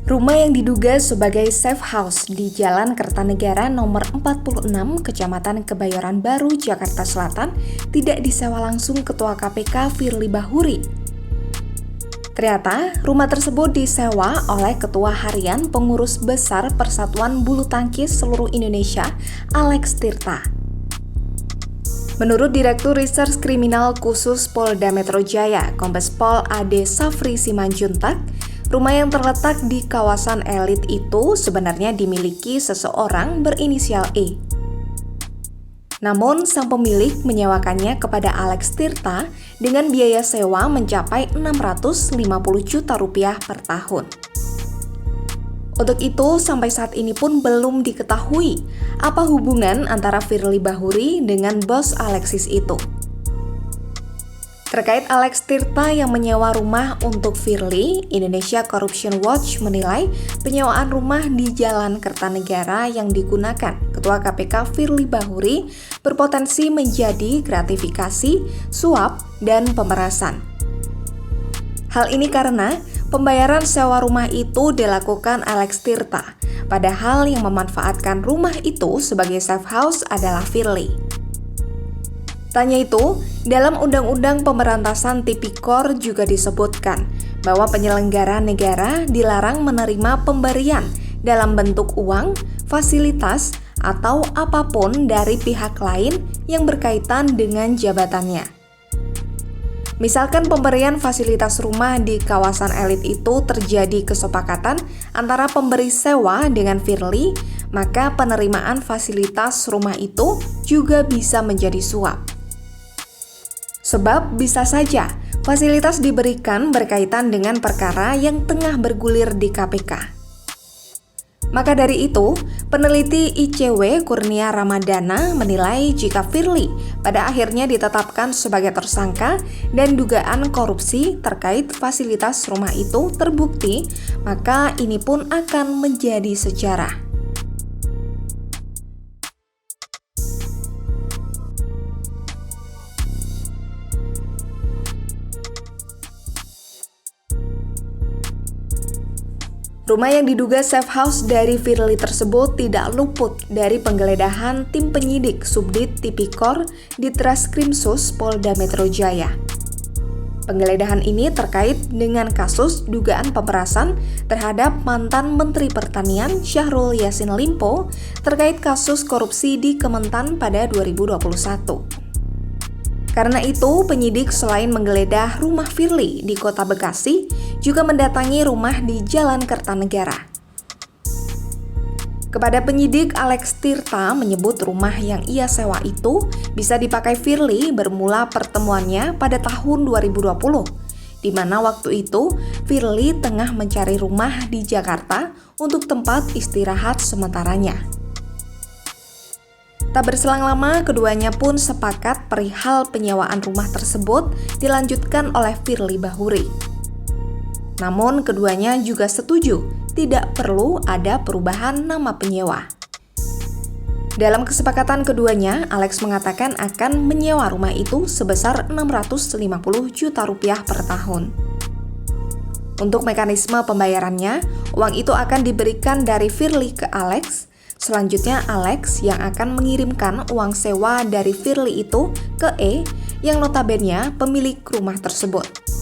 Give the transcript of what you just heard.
Rumah yang diduga sebagai safe house di Jalan Kertanegara nomor 46, Kecamatan Kebayoran Baru, Jakarta Selatan, tidak disewa langsung Ketua KPK Firly Bahuri. Ternyata, rumah tersebut disewa oleh Ketua Harian Pengurus Besar Persatuan Bulu Tangkis Seluruh Indonesia, Alex Tirta. Menurut Direktur Reserse Kriminal Khusus Polda Metro Jaya, Kombes Pol Ade Safri Simanjuntak, rumah yang terletak di kawasan elit itu sebenarnya dimiliki seseorang berinisial E. Namun, sang pemilik menyewakannya kepada Alex Tirta dengan biaya sewa mencapai Rp650 juta per tahun. Untuk itu, sampai saat ini pun belum diketahui apa hubungan antara Firly Bahuri dengan bos Alexis itu. Terkait Alex Tirta yang menyewa rumah untuk Firly, Indonesia Corruption Watch menilai penyewaan rumah di Jalan Kertanegara yang digunakan Ketua KPK Firly Bahuri berpotensi menjadi gratifikasi, suap, dan pemerasan. Hal ini karena pembayaran sewa rumah itu dilakukan Alex Tirta, padahal yang memanfaatkan rumah itu sebagai safe house adalah Firly. Tanya itu, dalam Undang-Undang Pemberantasan Tipikor juga disebutkan bahwa penyelenggara negara dilarang menerima pemberian dalam bentuk uang, fasilitas, atau apapun dari pihak lain yang berkaitan dengan jabatannya. Misalkan pemberian fasilitas rumah di kawasan elit itu terjadi kesepakatan antara pemberi sewa dengan Firly, maka penerimaan fasilitas rumah itu juga bisa menjadi suap. Sebab bisa saja fasilitas diberikan berkaitan dengan perkara yang tengah bergulir di KPK. Maka dari itu, peneliti ICW Kurnia Ramadana menilai jika Firly pada akhirnya ditetapkan sebagai tersangka dan dugaan korupsi terkait fasilitas rumah itu terbukti, maka ini pun akan menjadi sejarah. Rumah yang diduga safe house dari Firly tersebut tidak luput dari penggeledahan tim penyidik Subdit Tipikor di Treskrimsus Polda Metro Jaya. Penggeledahan ini terkait dengan kasus dugaan pemerasan terhadap mantan Menteri Pertanian Syahrul Yassin Limpo terkait kasus korupsi di Kementan pada 2021. Karena itu, penyidik selain menggeledah rumah Firly di Kota Bekasi, juga mendatangi rumah di Jalan Kertanegara. Kepada penyidik, Alex Tirta menyebut rumah yang ia sewa itu bisa dipakai Firly bermula pertemuannya pada tahun 2020, di mana waktu itu Firly tengah mencari rumah di Jakarta untuk tempat istirahat sementaranya. Tak berselang lama, keduanya pun sepakat perihal penyewaan rumah tersebut dilanjutkan oleh Firly Bahuri. Namun, keduanya juga setuju tidak perlu ada perubahan nama penyewa. Dalam kesepakatan keduanya, Alex mengatakan akan menyewa rumah itu sebesar Rp650 juta per tahun. Untuk mekanisme pembayarannya, uang itu akan diberikan dari Firly ke Alex. Selanjutnya, Alex yang akan mengirimkan uang sewa dari Firly itu ke E, yang notabene pemilik rumah tersebut.